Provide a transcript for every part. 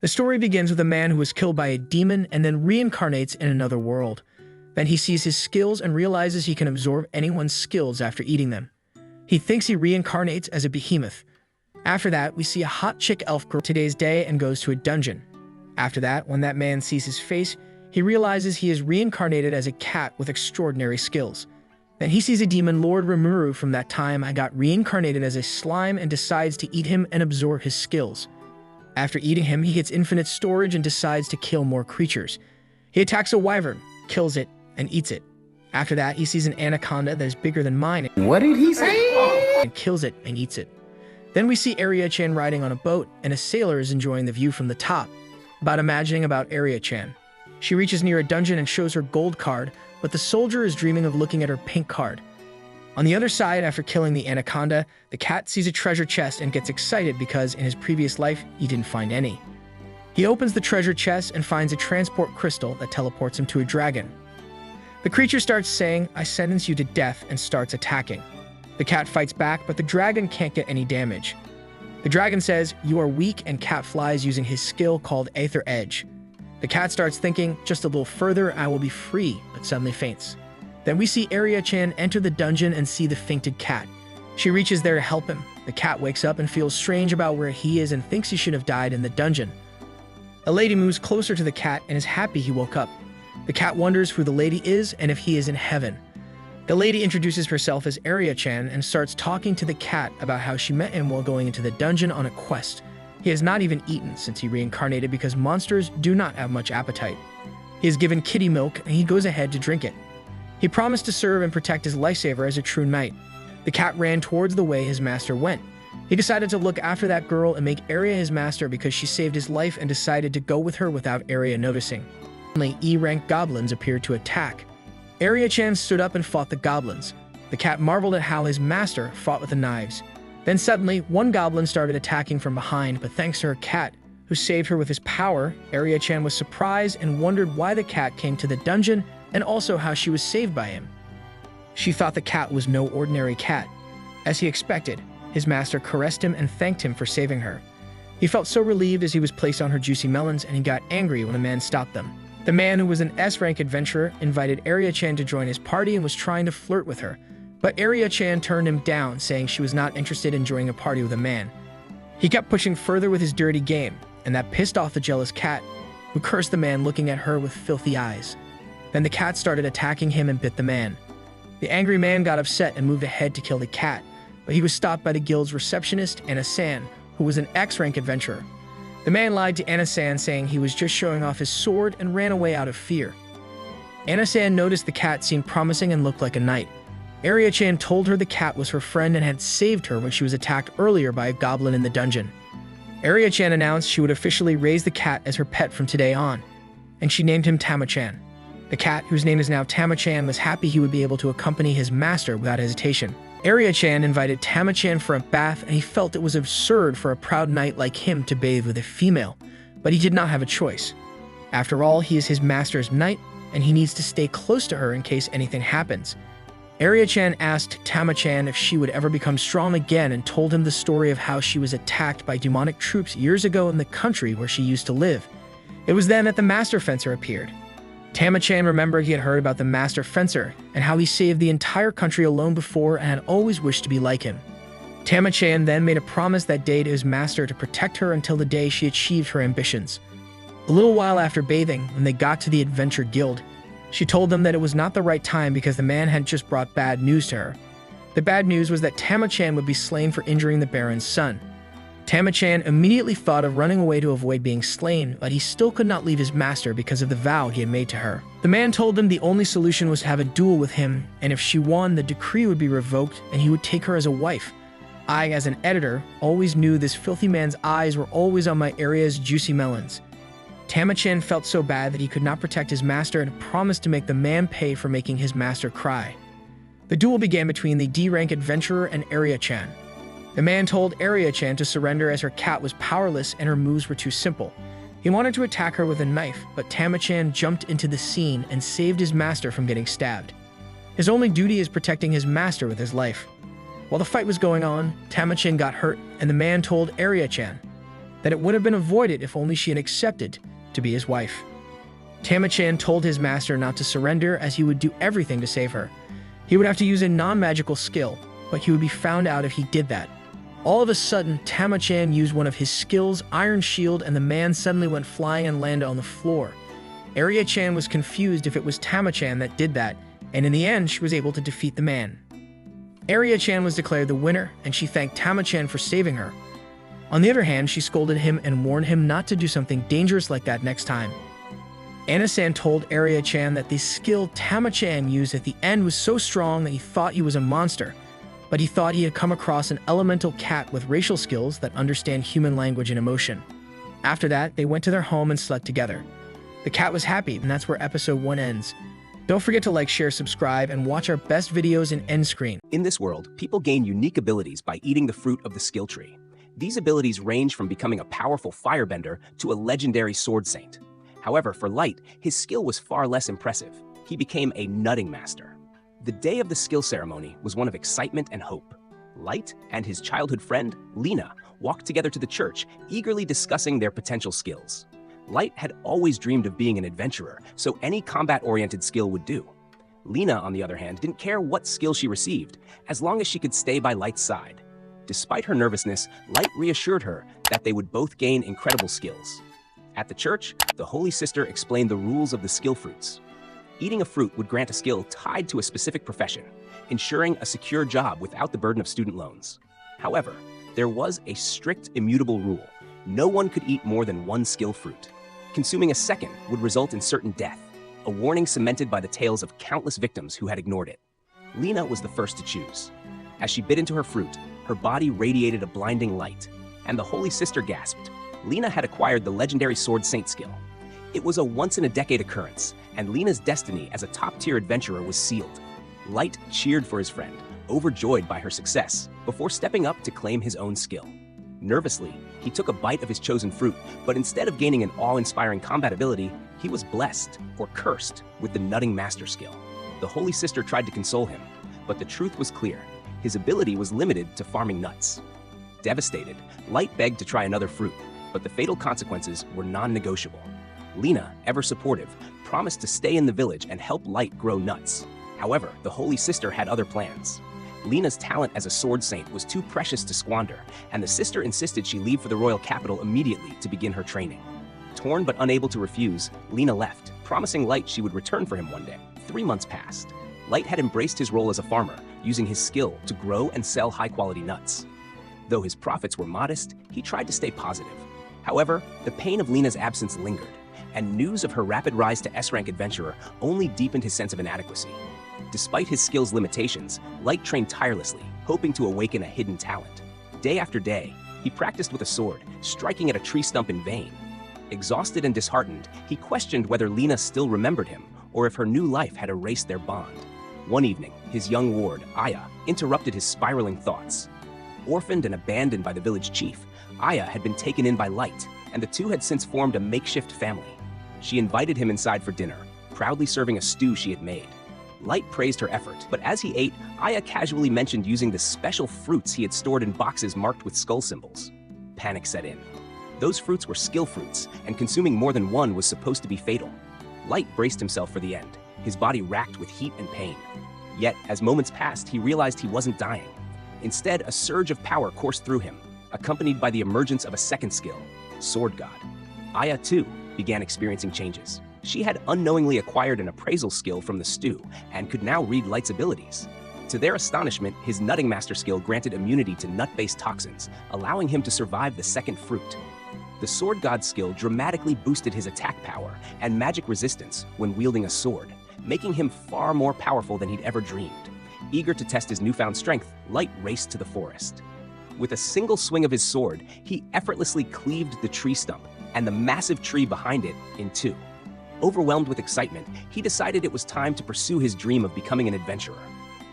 The story begins with a man who was killed by a demon and then reincarnates in another world. Then he sees his skills and realizes he can absorb anyone's skills after eating them. He thinks he reincarnates as a behemoth. After that, we see a hot chick elf girl today's day and goes to a dungeon. After that, when that man sees his face, he realizes he is reincarnated as a cat with extraordinary skills. Then he sees a demon, Lord Rimuru. From that time, I got reincarnated as a slime and decides to eat him and absorb his skills. After eating him, he gets infinite storage and decides to kill more creatures. He attacks a wyvern, kills it, and eats it. After that, he sees an anaconda that is bigger than mine. What did he say? And kills it and eats it. Then we see Arya-chan riding on a boat, and a sailor is enjoying the view from the top, imagining about Arya-chan. She reaches near a dungeon and shows her gold card, but the soldier is dreaming of looking at her pink card. On the other side, after killing the anaconda, the cat sees a treasure chest and gets excited because in his previous life, he didn't find any. He opens the treasure chest and finds a transport crystal that teleports him to a dragon. The creature starts saying, "I sentence you to death," and starts attacking. The cat fights back, but the dragon can't get any damage. The dragon says, "You are weak," and cat flies using his skill called Aether Edge. The cat starts thinking, "Just a little further, I will be free," but suddenly faints. Then we see Arya-chan enter the dungeon and see the fainted cat. She reaches there to help him. The cat wakes up and feels strange about where he is and thinks he should have died in the dungeon. A lady moves closer to the cat and is happy he woke up. The cat wonders who the lady is and if he is in heaven. The lady introduces herself as Arya-chan and starts talking to the cat about how she met him while going into the dungeon on a quest. He has not even eaten since he reincarnated because monsters do not have much appetite. He is given kitty milk and he goes ahead to drink it. He promised to serve and protect his lifesaver as a true knight. The cat ran towards the way his master went. He decided to look after that girl and make Arya his master because she saved his life and decided to go with her without Arya noticing. Only E-rank goblins appeared to attack. Arya-chan stood up and fought the goblins. The cat marveled at how his master fought with the knives. Then suddenly, one goblin started attacking from behind, but thanks to her cat, who saved her with his power, Arya-chan was surprised and wondered why the cat came to the dungeon and also how she was saved by him. She thought the cat was no ordinary cat. As he expected, his master caressed him and thanked him for saving her. He felt so relieved as he was placed on her juicy melons, and he got angry when a man stopped them. The man, who was an S-rank adventurer, invited Arya-chan to join his party and was trying to flirt with her. But Arya-chan turned him down, saying she was not interested in joining a party with a man. He kept pushing further with his dirty game, and that pissed off the jealous cat, who cursed the man, looking at her with filthy eyes. Then the cat started attacking him and bit the man. The angry man got upset and moved ahead to kill the cat, but he was stopped by the guild's receptionist, Anna-san, who was an X-rank adventurer. The man lied to Anna-san, saying he was just showing off his sword, and ran away out of fear. Anna-san noticed the cat seemed promising and looked like a knight. Arya-chan told her the cat was her friend and had saved her when she was attacked earlier by a goblin in the dungeon. Arya-chan announced she would officially raise the cat as her pet from today on, and she named him Tama-chan. The cat, whose name is now Tama-chan, was happy he would be able to accompany his master without hesitation. Arya-chan invited Tama-chan for a bath, and he felt it was absurd for a proud knight like him to bathe with a female, but he did not have a choice. After all, he is his master's knight, and he needs to stay close to her in case anything happens. Arya-chan asked Tama-chan if she would ever become strong again and told him the story of how she was attacked by demonic troops years ago in the country where she used to live. It was then that the master fencer appeared. Tama-chan remembered he had heard about the master fencer and how he saved the entire country alone before and had always wished to be like him. Tama-chan then made a promise that day to his master to protect her until the day she achieved her ambitions. A little while after bathing, when they got to the Adventure Guild, she told them that it was not the right time because the man had just brought bad news to her. The bad news was that Tama-chan would be slain for injuring the Baron's son. Tama-chan immediately thought of running away to avoid being slain, but he still could not leave his master because of the vow he had made to her. The man told them the only solution was to have a duel with him, and if she won, the decree would be revoked and he would take her as a wife. I, as an editor, always knew this filthy man's eyes were always on my Arya's juicy melons. Tama-chan felt so bad that he could not protect his master and promised to make the man pay for making his master cry. The duel began between the D-rank adventurer and Arya-chan. The man told Arya-chan to surrender as her cat was powerless and her moves were too simple. He wanted to attack her with a knife, but Tama-chan jumped into the scene and saved his master from getting stabbed. His only duty is protecting his master with his life. While the fight was going on, Tama-chan got hurt, and the man told Arya-chan, that it would have been avoided if only she had accepted to be his wife. Tama-chan told his master not to surrender, as he would do everything to save her. He would have to use a non-magical skill, but he would be found out if he did that. All of a sudden, Tama-chan used one of his skills, Iron Shield, and the man suddenly went flying and landed on the floor. Arya-chan was confused if it was Tama-chan that did that, and in the end, she was able to defeat the man. Arya-chan was declared the winner, and she thanked Tama-chan for saving her. On the other hand, she scolded him and warned him not to do something dangerous like that next time. Anna-san told Arya-chan that the skill Tama-chan used at the end was so strong that he thought he was a monster, but he thought he had come across an elemental cat with racial skills that understand human language and emotion. After that, they went to their home and slept together. The cat was happy, and that's where episode 1 ends. Don't forget to like, share, subscribe, and watch our best videos in end screen. In this world, people gain unique abilities by eating the fruit of the skill tree. These abilities range from becoming a powerful firebender to a legendary sword saint. However, for Light, his skill was far less impressive. He became a nutting master. The day of the skill ceremony was one of excitement and hope. Light and his childhood friend, Lena, walked together to the church, eagerly discussing their potential skills. Light had always dreamed of being an adventurer, so any combat-oriented skill would do. Lena, on the other hand, didn't care what skill she received, as long as she could stay by Light's side. Despite her nervousness, Light reassured her that they would both gain incredible skills. At the church, the Holy Sister explained the rules of the skill fruits. Eating a fruit would grant a skill tied to a specific profession, ensuring a secure job without the burden of student loans. However, there was a strict, immutable rule. No one could eat more than one skill fruit. Consuming a second would result in certain death, a warning cemented by the tales of countless victims who had ignored it. Lena was the first to choose. As she bit into her fruit, her body radiated a blinding light, and the Holy Sister gasped. Lena had acquired the legendary Sword Saint skill. It was a once-in-a-decade occurrence, and Lena's destiny as a top-tier adventurer was sealed. Light cheered for his friend, overjoyed by her success, before stepping up to claim his own skill. Nervously, he took a bite of his chosen fruit, but instead of gaining an awe-inspiring combat ability, he was blessed, or cursed, with the nutting master skill. The Holy Sister tried to console him, but the truth was clear. His ability was limited to farming nuts. Devastated, Light begged to try another fruit, but the fatal consequences were non-negotiable. Lena, ever supportive, promised to stay in the village and help Light grow nuts. However, the Holy Sister had other plans. Lena's talent as a sword saint was too precious to squander, and the sister insisted she leave for the royal capital immediately to begin her training. Torn but unable to refuse, Lena left, promising Light she would return for him one day. 3 months passed. Light had embraced his role as a farmer, using his skill to grow and sell high-quality nuts. Though his profits were modest, he tried to stay positive. However, the pain of Lena's absence lingered, and news of her rapid rise to S-rank adventurer only deepened his sense of inadequacy. Despite his skill's limitations, Light trained tirelessly, hoping to awaken a hidden talent. Day after day, he practiced with a sword, striking at a tree stump in vain. Exhausted and disheartened, he questioned whether Lena still remembered him, or if her new life had erased their bond. One evening, his young ward, Aya, interrupted his spiraling thoughts. Orphaned and abandoned by the village chief, Aya had been taken in by Light, and the two had since formed a makeshift family. She invited him inside for dinner, proudly serving a stew she had made. Light praised her effort, but as he ate, Aya casually mentioned using the special fruits he had stored in boxes marked with skull symbols. Panic set in. Those fruits were skill fruits, and consuming more than one was supposed to be fatal. Light braced himself for the end, his body racked with heat and pain. Yet, as moments passed, he realized he wasn't dying. Instead, a surge of power coursed through him, accompanied by the emergence of a second skill, Sword God. Aya, too, began experiencing changes. She had unknowingly acquired an appraisal skill from the stew and could now read Light's abilities. To their astonishment, his nutting master skill granted immunity to nut-based toxins, allowing him to survive the second fruit. The Sword God skill dramatically boosted his attack power and magic resistance when wielding a sword, making him far more powerful than he'd ever dreamed. Eager to test his newfound strength, Light raced to the forest. With a single swing of his sword, he effortlessly cleaved the tree stump and the massive tree behind it in two. Overwhelmed with excitement, he decided it was time to pursue his dream of becoming an adventurer.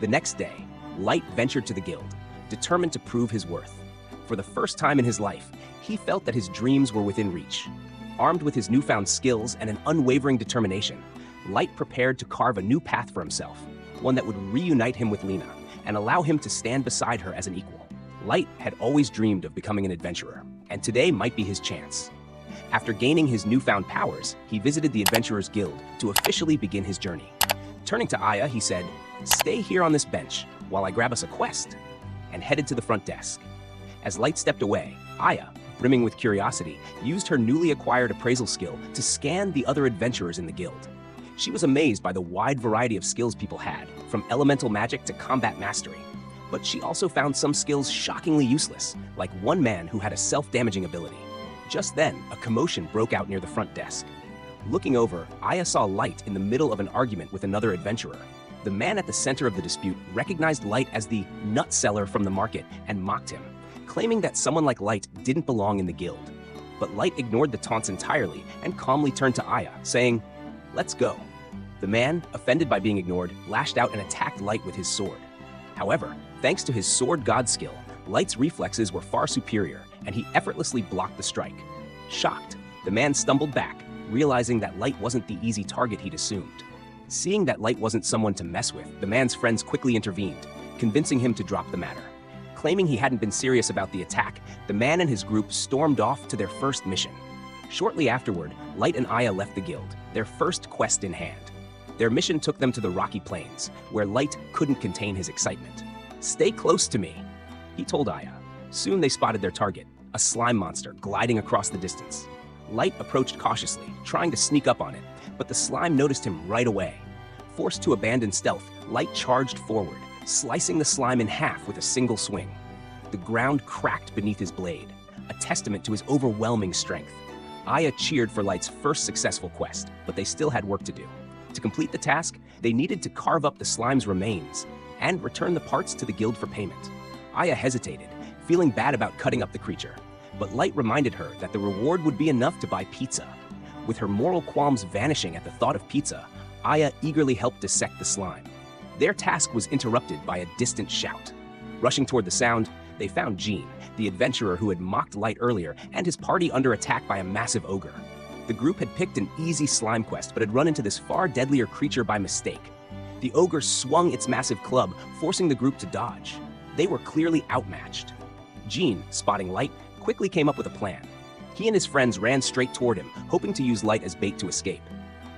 The next day, Light ventured to the guild, determined to prove his worth. For the first time in his life, he felt that his dreams were within reach. Armed with his newfound skills and an unwavering determination, Light prepared to carve a new path for himself, one that would reunite him with Lena and allow him to stand beside her as an equal. Light had always dreamed of becoming an adventurer, and today might be his chance. After gaining his newfound powers, he visited the Adventurers Guild to officially begin his journey. Turning to Aya, he said, "Stay here on this bench while I grab us a quest," and headed to the front desk. As Light stepped away, Aya, brimming with curiosity, used her newly acquired appraisal skill to scan the other adventurers in the guild. She was amazed by the wide variety of skills people had, from elemental magic to combat mastery. But she also found some skills shockingly useless, like one man who had a self-damaging ability. Just then, a commotion broke out near the front desk. Looking over, Aya saw Light in the middle of an argument with another adventurer. The man at the center of the dispute recognized Light as the nut seller from the market and mocked him, claiming that someone like Light didn't belong in the guild. But Light ignored the taunts entirely and calmly turned to Aya, saying, "Let's go." The man, offended by being ignored, lashed out and attacked Light with his sword. However, thanks to his sword god skill, Light's reflexes were far superior, and he effortlessly blocked the strike. Shocked, the man stumbled back, realizing that Light wasn't the easy target he'd assumed. Seeing that Light wasn't someone to mess with, the man's friends quickly intervened, convincing him to drop the matter. Claiming he hadn't been serious about the attack, the man and his group stormed off to their first mission. Shortly afterward, Light and Aya left the guild, their first quest in hand. Their mission took them to the rocky plains, where Light couldn't contain his excitement. "Stay close to me," he told Aya. Soon they spotted their target, a slime monster gliding across the distance. Light approached cautiously, trying to sneak up on it, but the slime noticed him right away. Forced to abandon stealth, Light charged forward, slicing the slime in half with a single swing. The ground cracked beneath his blade, a testament to his overwhelming strength. Aya cheered for Light's first successful quest, but they still had work to do. To complete the task, they needed to carve up the slime's remains and return the parts to the guild for payment. Aya hesitated, feeling bad about cutting up the creature, but Light reminded her that the reward would be enough to buy pizza. With her moral qualms vanishing at the thought of pizza, Aya eagerly helped dissect the slime. Their task was interrupted by a distant shout. Rushing toward the sound, they found Jean, the adventurer who had mocked Light earlier, and his party under attack by a massive ogre. The group had picked an easy slime quest, but had run into this far deadlier creature by mistake. The ogre swung its massive club, forcing the group to dodge. They were clearly outmatched. Jean, spotting Light, quickly came up with a plan. He and his friends ran straight toward him, hoping to use Light as bait to escape.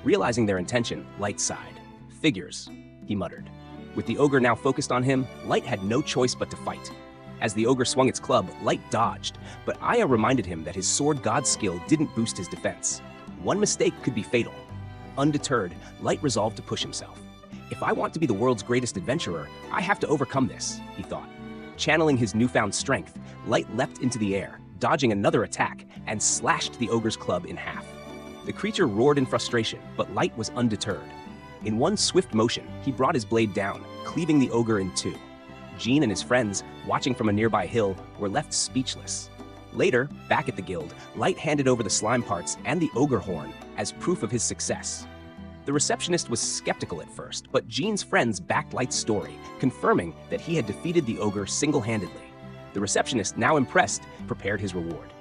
Realizing their intention, Light sighed. "Figures," he muttered. With the ogre now focused on him, Light had no choice but to fight. As the ogre swung its club, Light dodged, but Aya reminded him that his sword god skill didn't boost his defense. One mistake could be fatal. Undeterred, Light resolved to push himself. "If I want to be the world's greatest adventurer, I have to overcome this," he thought. Channeling his newfound strength, Light leapt into the air, dodging another attack, and slashed the ogre's club in half. The creature roared in frustration, but Light was undeterred. In one swift motion, he brought his blade down, cleaving the ogre in two. Jean and his friends, watching from a nearby hill, were left speechless. Later, back at the guild, Light handed over the slime parts and the ogre horn as proof of his success. The receptionist was skeptical at first, but Jean's friends backed Light's story, confirming that he had defeated the ogre single-handedly. The receptionist, now impressed, prepared his reward.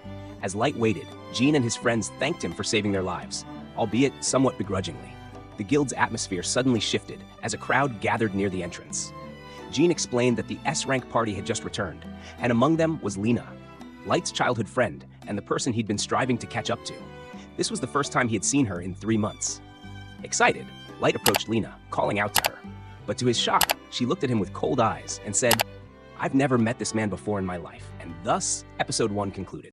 As Light waited, Jean and his friends thanked him for saving their lives, albeit somewhat begrudgingly. The guild's atmosphere suddenly shifted as a crowd gathered near the entrance. Jean explained that the S-rank party had just returned, and among them was Lena, Light's childhood friend and the person he'd been striving to catch up to. This was the first time he had seen her in 3 months. Excited, Light approached Lena, calling out to her. But to his shock, she looked at him with cold eyes and said, "I've never met this man before in my life," and thus, episode 1 concluded.